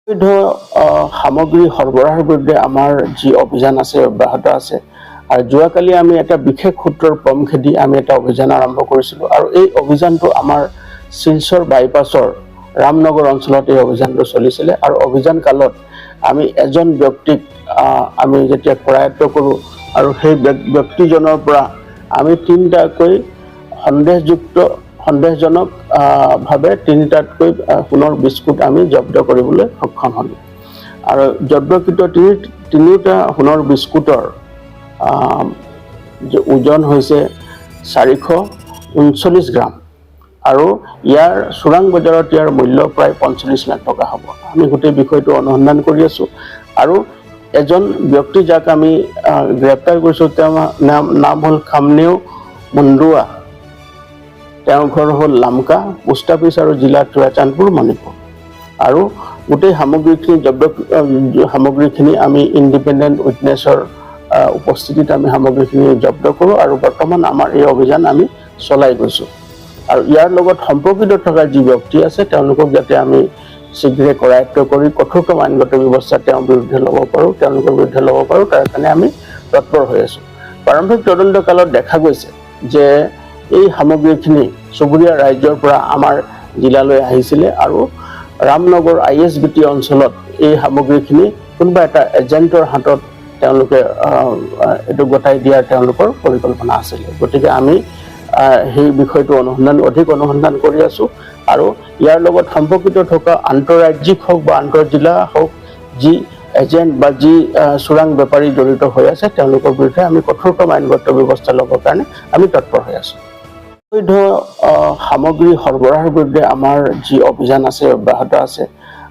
বৈধ সামগ্ৰী সৰবৰাহৰ বিৰুদ্ধে আমাৰ যি অভিযান আছে অব্যাহত আছে আৰু যোৱাকালি আমি এটা বিশেষ সূত্ৰৰ পম খেদি আমি এটা অভিযান আৰম্ভ কৰিছিলোঁ আৰু এই অভিযানটো আমাৰ শিলচৰ বাইপাছৰ ৰামনগৰ অঞ্চলত এই অভিযানটো চলিছিলে আৰু অভিযান কালত আমি এজন ব্যক্তিক আমি যেতিয়া কৰায়ত্ব কৰোঁ আৰু সেই ব্যক্তিজনৰ পৰা আমি তিনিটাকৈ সন্দেহজনক ভাৱে তিনিটাতকৈ সোণৰ বিস্কুট আমি জব্দ কৰিবলৈ সক্ষম হ'লোঁ আৰু জব্দকৃত তিনিটা সোণৰ বিস্কুটৰ যে ওজন হৈছে 439 গ্ৰাম আৰু ইয়াৰ চোৰাং বজাৰত ইয়াৰ মূল্য প্ৰায় 45 লাখ টকা হ'ব। আমি গোটেই বিষয়টো অনুসন্ধান কৰি আছোঁ আৰু এজন ব্যক্তি যাক আমি গ্ৰেপ্তাৰ কৰিছোঁ তেওঁৰ নাম হ'ল খামনেও মুণ্ডুৱা। তেওঁৰ ঘৰ হ'ল লামকা পোষ্ট অফিচ আৰু জিলা চুৰাচান্দপুৰ মণিপুৰ আৰু গোটেই সামগ্ৰীখিনি আমি ইণ্ডিপেণ্ডেণ্ট উইটনেছৰ উপস্থিতিত আমি সামগ্ৰীখিনি জব্দ কৰোঁ আৰু বৰ্তমান আমাৰ এই অভিযান আমি চলাই গৈছোঁ আৰু ইয়াৰ লগত সম্পৰ্কিত থকা যি ব্যক্তি আছে তেওঁলোকক যাতে আমি শীঘ্ৰে কৰায়ত্ব কৰি কঠোৰতম আইনগত ব্যৱস্থা তেওঁলোকৰ বিৰুদ্ধে ল'ব পাৰোঁ তাৰ কাৰণে আমি তৎপৰ হৈ আছোঁ। প্ৰাৰম্ভিক তদন্ত কালত দেখা গৈছে যে এই সামগ্ৰীখিনি চুবুৰীয়া ৰাজ্যৰ পৰা আমাৰ জিলালৈ আহিছিলে আৰু ৰামনগৰ ISBT অঞ্চলত এই সামগ্ৰীখিনি কোনোবা এটা এজেণ্টৰ হাতত তেওঁলোকে এইটো গতাই দিয়াৰ তেওঁলোকৰ পৰিকল্পনা আছিলে। গতিকে আমি সেই বিষয়টো অধিক অনুসন্ধান কৰি আছোঁ আৰু ইয়াৰ লগত সম্পৰ্কিত থকা আন্তঃৰাজ্যিক হওক বা আন্তঃজিলা হওক যি এজেণ্ট বা যি চোৰাং বেপাৰী জড়িত হৈ আছে তেওঁলোকৰ বিৰুদ্ধে আমি কঠোৰতম আইনগত ব্যৱস্থা ল'বৰ কাৰণে আমি তৎপৰ হৈ আছোঁ। বৈধ সামগ্ৰী সৰবৰাহৰ বিৰুদ্ধে আমাৰ যি অভিযান আছে অব্যাহত আছে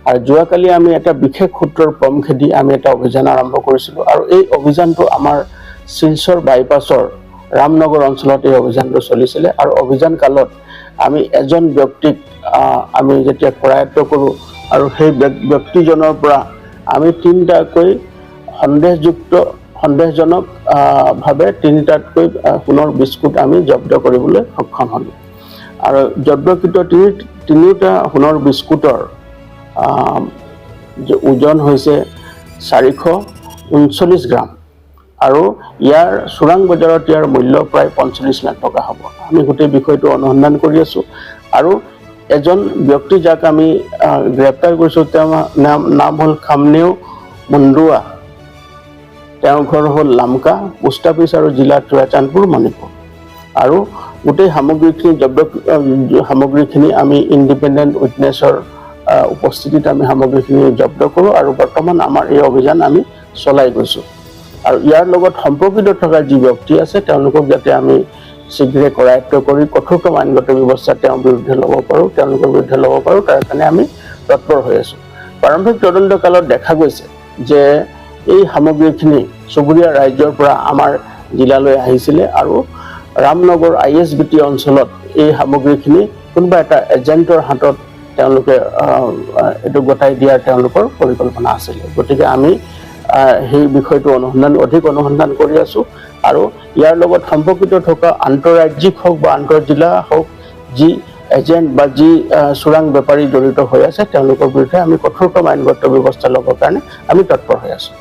আৰু যোৱাকালি আমি এটা বিশেষ সূত্ৰৰ পম খেদি আমি এটা অভিযান আৰম্ভ কৰিছিলোঁ আৰু এই অভিযানটো আমাৰ শিলচৰ বাইপাছৰ ৰামনগৰ অঞ্চলত এই অভিযানটো চলিছিলে আৰু অভিযান কালত আমি এজন ব্যক্তিক আমি যেতিয়া কৰায়ত্ব কৰোঁ আৰু সেই ব্যক্তিজনৰ পৰা আমি তিনিটাকৈ সন্দেহজনক ভাৱে তিনিটাতকৈ সোণৰ বিস্কুট আমি জব্দ কৰিবলৈ সক্ষম হ'লোঁ আৰু জব্দকৃত তিনিটা সোণৰ বিস্কুটৰ যে ওজন হৈছে 439 গ্ৰাম আৰু ইয়াৰ চোৰাং বজাৰত ইয়াৰ মূল্য প্ৰায় 45 লাখ টকা হ'ব। আমি গোটেই বিষয়টো অনুসন্ধান কৰি আছোঁ আৰু এজন ব্যক্তি যাক আমি গ্ৰেপ্তাৰ কৰিছোঁ তেওঁৰ নাম হ'ল খামনেও মুণ্ডুৱা। তেওঁৰ ঘৰ হ'ল লামকা পোষ্ট অফিচ আৰু জিলা চুৰাচান্দপুৰ মণিপুৰ আৰু গোটেই সামগ্ৰীখিনি আমি ইণ্ডিপেণ্ডেণ্ট উইটনেছৰ উপস্থিতিত আমি সামগ্ৰীখিনি জব্দ কৰোঁ আৰু বৰ্তমান আমাৰ এই অভিযান আমি চলাই গৈছোঁ আৰু ইয়াৰ লগত সম্পৰ্কিত থকা যি ব্যক্তি আছে তেওঁলোকক যাতে আমি শীঘ্ৰে কৰায়ত্ব কৰি কঠোৰতম আইনগত ব্যৱস্থা তেওঁলোকৰ বিৰুদ্ধে ল'ব পাৰোঁ তাৰ কাৰণে আমি তৎপৰ হৈ আছোঁ। প্ৰাৰম্ভিক তদন্ত কালত দেখা গৈছে যে এই সামগ্ৰীখিনি চুবুৰীয়া ৰাজ্যৰ পৰা আমাৰ জিলালৈ আহিছিলে আৰু ৰামনগৰ ISBT অঞ্চলত এই সামগ্ৰীখিনি কোনোবা এটা এজেণ্টৰ হাতত তেওঁলোকে এইটো গতাই দিয়াৰ তেওঁলোকৰ পৰিকল্পনা আছিলে। গতিকে আমি সেই বিষয়টো অধিক অনুসন্ধান কৰি আছোঁ আৰু ইয়াৰ লগত সম্পৰ্কিত থকা আন্তঃৰাজ্যিক হওক বা আন্তঃজিলা হওক যি এজেণ্ট বা যি চোৰাং বেপাৰী জড়িত হৈ আছে তেওঁলোকৰ বিৰুদ্ধে আমি কঠোৰতম আইনগত ব্যৱস্থা ল'বৰ কাৰণে আমি তৎপৰ হৈ আছোঁ।